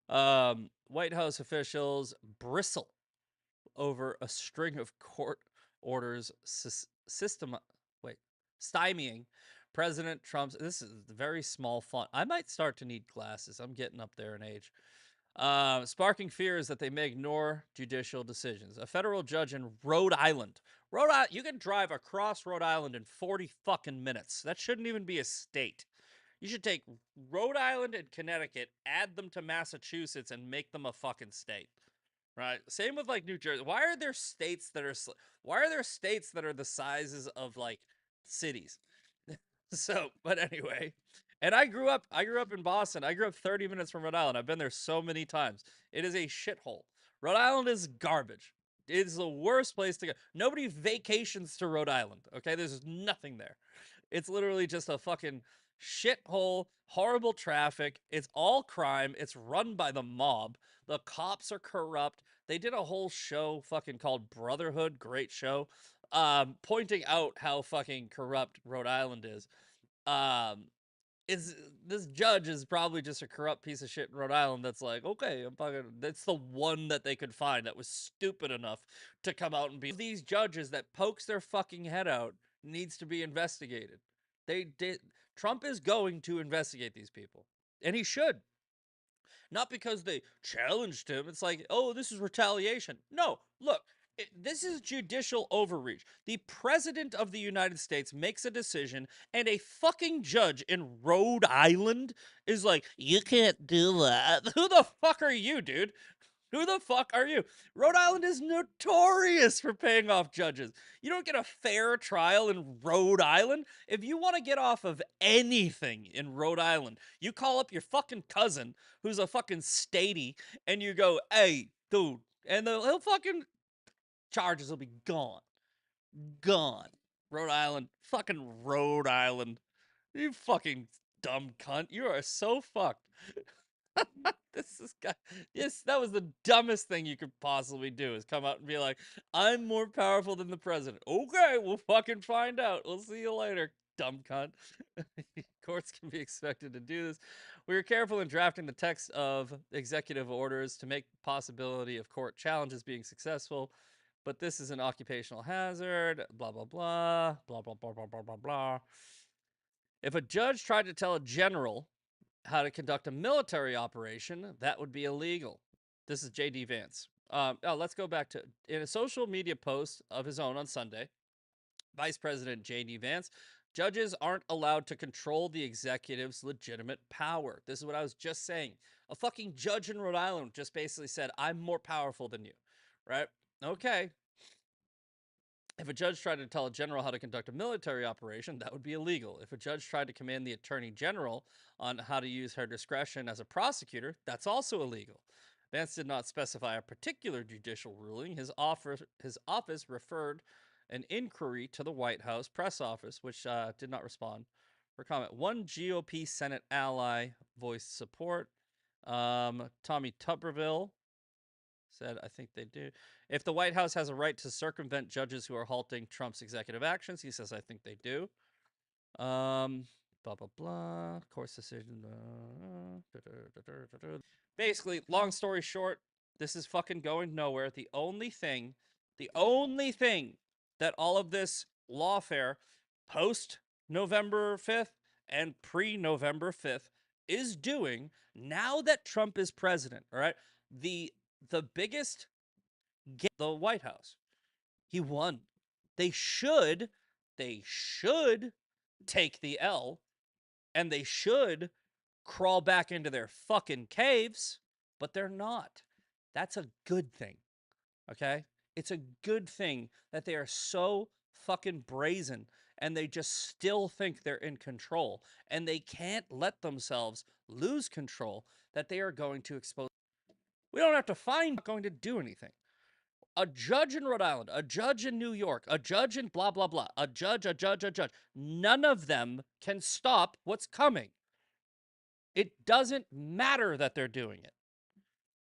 Speaker 1: White House officials bristle over a string of court orders stymieing President Trump's. This is a very small font. I might start to need glasses. I'm getting up there in age. Sparking fears that they may ignore judicial decisions. A federal judge in Rhode Island. You can drive across Rhode Island in 40 fucking minutes. That shouldn't even be a state. You should take Rhode Island and Connecticut, add them to Massachusetts, and make them a fucking state. Right? Same with like New Jersey. Why are there states that are the sizes of like cities? So, but anyway, and I grew up in Boston. I grew up 30 minutes from Rhode Island. I've been there so many times. It is a shithole. Rhode Island is garbage. It is the worst place to go. Nobody vacations to Rhode Island, okay? There's nothing there. It's literally just a fucking shithole, horrible traffic. It's all crime. It's run by the mob. The cops are corrupt. They did a whole show fucking called Brotherhood, great show, pointing out how fucking corrupt Rhode Island um, is this judge is probably just a corrupt piece of shit in Rhode Island that's like, okay, I'm fucking. That's the one that they could find that was stupid enough to come out and be these judges that pokes their fucking head out needs to be investigated. They did. Trump is going to investigate these people, and he should. Not because they challenged him. It's like, oh, this is retaliation. No, look, this is judicial overreach. The president of the United States makes a decision, and a fucking judge in Rhode Island is like, you can't do that. Who the fuck are you, dude? Who the fuck are you? Rhode Island is notorious for paying off judges. You don't get a fair trial in Rhode Island. If you want to get off of anything in Rhode Island, you call up your fucking cousin, who's a fucking statey, and you go, hey, dude, and he'll fucking charges will be gone. Gone. Rhode Island. Fucking Rhode Island. You fucking dumb cunt. You are so fucked. This is yes, that was the dumbest thing you could possibly do is come out and be like, I'm more powerful than the president. Okay, we'll fucking find out. We'll see you later, dumb cunt. Courts can be expected to do this. We were careful in drafting the text of executive orders to make the possibility of court challenges being successful, but this is an occupational hazard, blah, blah, blah, blah, blah, blah, blah, blah, blah, blah. If a judge tried to tell a general how to conduct a military operation, that would be illegal. This is J.D. Vance. Let's go back to in a social media post of his own on Sunday. Vice President J.D. Vance, judges aren't allowed to control the executive's legitimate power. This is what I was just saying. A fucking judge in Rhode Island just basically said, I'm more powerful than you, right? Okay, if a judge tried to tell a general how to conduct a military operation, that would be illegal. If a judge tried to command the attorney general on how to use her discretion as a prosecutor, that's also illegal. Vance did not specify a particular judicial ruling. His office referred an inquiry to the White House press office, which did not respond for comment. One GOP Senate ally voiced support. Tommy Tuberville said, I think they do. If the White House has a right to circumvent judges who are halting Trump's executive actions, he says, I think they do. Blah, blah, blah. Course decision. Basically, long story short, this is fucking going nowhere. The only thing that all of this lawfare post November 5th and pre November 5th is doing now that Trump is president, all right? The biggest the White House. He won. They should take the L and they should crawl back into their fucking caves, but they're not. That's a good thing. Okay? It's a good thing that they are so fucking brazen and they just still think they're in control and they can't let themselves lose control that they are going to expose. We don't have to find going to do anything. A judge in Rhode Island, a judge in New York, a judge in blah, blah, blah, a judge. None of them can stop what's coming. It doesn't matter that they're doing it.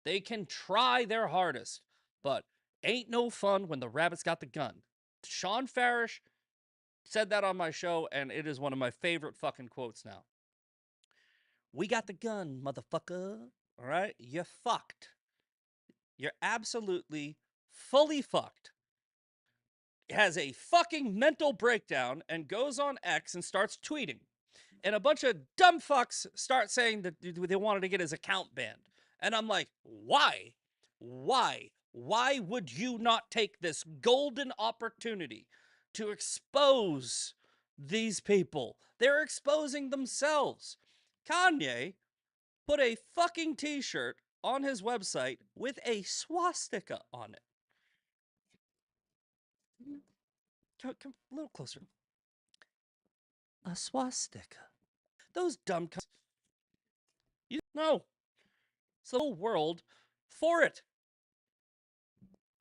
Speaker 1: They can try their hardest, but ain't no fun when the rabbit's got the gun. Sean Farish said that on my show, and it is one of my favorite fucking quotes now. We got the gun, motherfucker. All right? You're fucked. You're absolutely fully fucked. Has a fucking mental breakdown and goes on X and starts tweeting. And a bunch of dumb fucks start saying that they wanted to get his account banned. And I'm like, why? Why? Why would you not take this golden opportunity to expose these people? They're exposing themselves. Kanye put a fucking t-shirt on his website with a swastika on it. Come a little closer. A swastika. Those dumb you know. It's the whole world for it.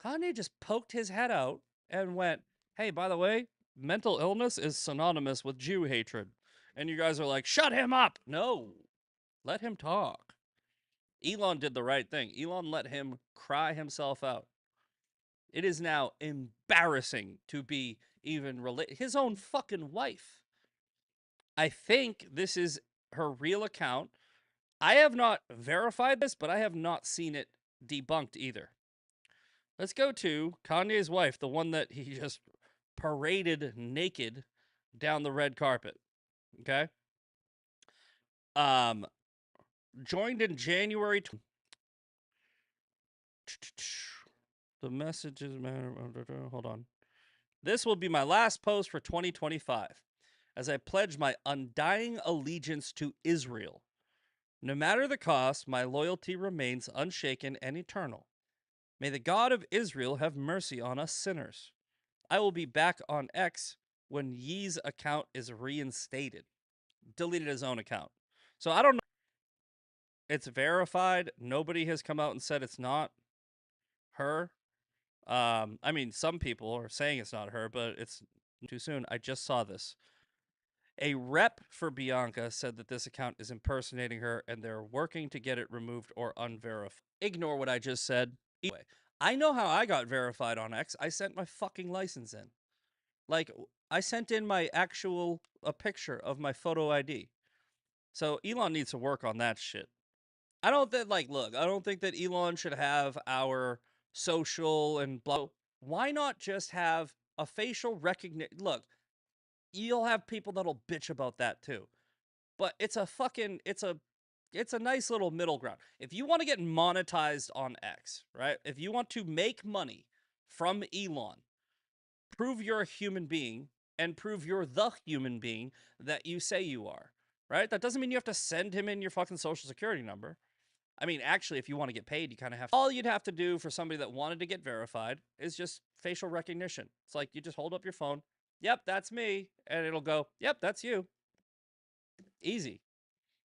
Speaker 1: Kanye just poked his head out and went, hey, by the way, mental illness is synonymous with Jew hatred. And you guys are like, shut him up. No, let him talk. Elon did the right thing. Elon let him cry himself out. It is now embarrassing to be even related. His own fucking wife. I think this is her real account. I have not verified this, but I have not seen it debunked either. Let's go to Kanye's wife, the one that he just paraded naked down the red carpet. Okay. Um, joined in January. The messages matter. Hold on. This will be my last post for 2025 as I pledge my undying allegiance to Israel. No matter the cost, my loyalty remains unshaken and eternal. May the God of Israel have mercy on us sinners. I will be back on X when Yee's account is reinstated. Deleted his own account. So I don't know. It's verified. Nobody has come out and said it's not her. I mean, some people are saying it's not her, but it's too soon. I just saw this. A rep for Bianca said that this account is impersonating her and they're working to get it removed or unverified. Ignore what I just said. Anyway, I know how I got verified on X. I sent my fucking license in. Like, I sent in my actual a picture of my photo ID. So Elon needs to work on that shit. I don't think look, I don't think that Elon should have our social and blah. Why not just have a facial recognition? Look, you'll have people that'll bitch about that too. But it's a nice little middle ground. If you want to get monetized on X, right? If you want to make money from Elon, prove you're a human being and prove you're the human being that you say you are, right? That doesn't mean you have to send him in your fucking social security number. I mean, actually, if you want to get paid, you kind of have to. All you'd have to do for somebody that wanted to get verified is just facial recognition. It's like you just hold up your phone. Yep, that's me. And it'll go, yep, that's you. Easy.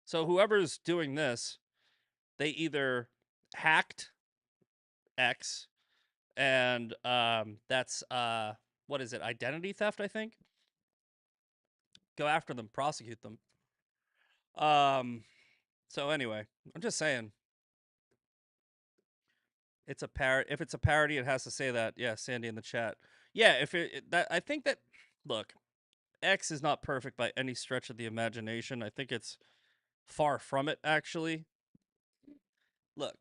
Speaker 1: So whoever's doing this, they either hacked X and that's what is it? Identity theft, I think. Go after them, prosecute them. Um so anyway, I'm just saying it's a parody. If it's a parody, it has to say that. Yeah, Sandy in the chat. Yeah, if that I think that look, X is not perfect by any stretch of the imagination. I think it's far from it actually. Look,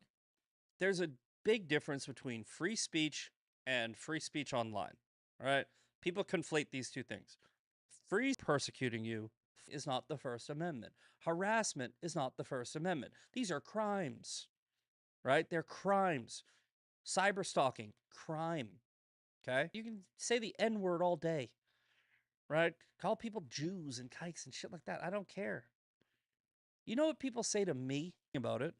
Speaker 1: there's a big difference between free speech and free speech online. All right? People conflate these two things. Free persecuting you is not the First Amendment. Harassment is not the First Amendment. These are crimes, right? They're crimes. Cyber stalking, crime. Okay? You can say the N word all day, right? Call people Jews and kikes and shit like that. I don't care. You know what people say to me about it?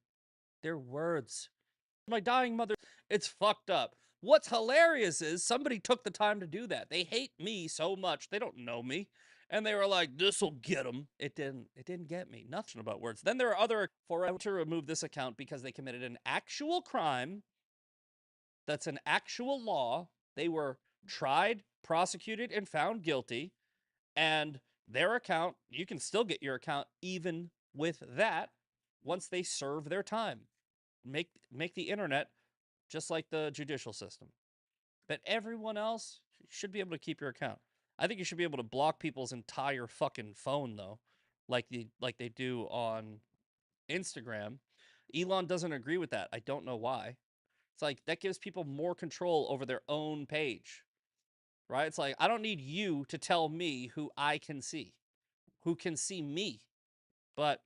Speaker 1: They're words. My dying mother. It's fucked up. What's hilarious is somebody took the time to do that. They hate me so much. They don't know me. And they were like, this'll get them. It didn't. It didn't get me. Nothing about words. Then there are other for to remove this account because they committed an actual crime. That's an actual law. They were tried, prosecuted, and found guilty. And their account, you can still get your account even with that once they serve their time. Make the internet just like the judicial system. But everyone else should be able to keep your account. I think you should be able to block people's entire fucking phone though, like they do on Instagram. Elon doesn't agree with that. I don't know why. It's like that gives people more control over their own page. Right? It's like I don't need you to tell me who I can see, who can see me. But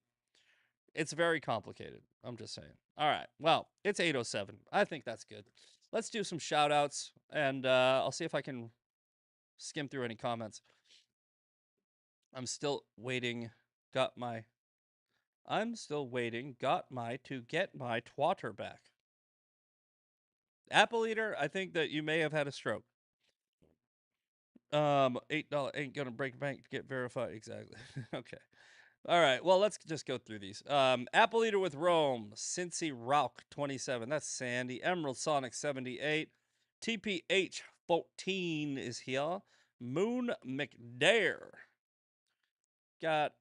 Speaker 1: it's very complicated. I'm just saying. All right. Well, it's 8:07. I think that's good. Let's do some shout outs and I'll see if I can skim through any comments. I'm still waiting. Got my. I'm still waiting. Got my to get my twatter back. Apple Eater, I think that you may have had a stroke. $8 ain't gonna break bank to get verified. Exactly. Okay. All right. Well, let's just go through these. Apple Eater with Rome, Cincy Rock 27. That's Sandy. Emerald Sonic 78. TPH 14 is here. Moon McDare. Got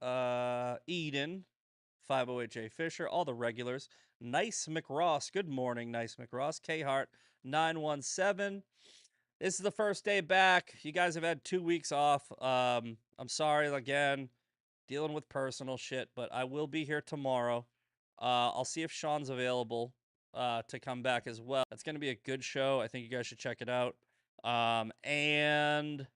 Speaker 1: Eden, 508J Fisher, all the regulars. Nice McRoss. Good morning, Nice McRoss. K Hart 917. This is the first day back. You guys have had 2 weeks off. I'm sorry again, dealing with personal shit, but I will be here tomorrow. I'll see if Sean's available to come back as well. That's gonna be a good show. I think you guys should check it out. And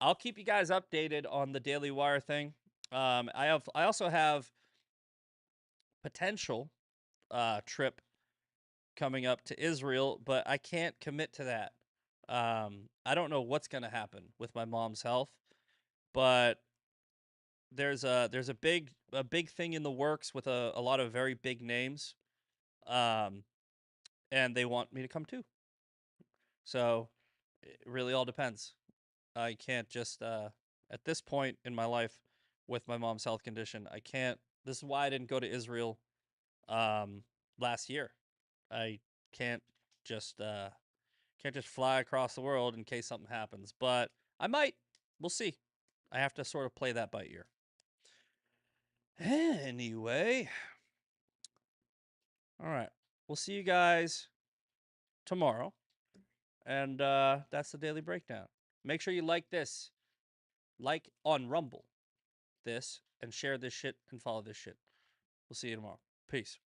Speaker 1: I'll keep you guys updated on the Daily Wire thing. I also have potential trip coming up to Israel, but I can't commit to that. I don't know what's gonna happen with my mom's health, but there's a big thing in the works with a lot of very big names, um, and they want me to come too. So it really all depends. I can't just at this point in my life with my mom's health condition, I can't. This is why I didn't go to Israel um, last year. I can't just can't just fly across the world in case something happens, but I might. We'll see. I have to sort of play that by ear. Anyway, all right. We'll see you guys tomorrow. And that's the daily breakdown. Make sure you like on Rumble this, and share this shit and follow this shit. We'll see you tomorrow. Peace.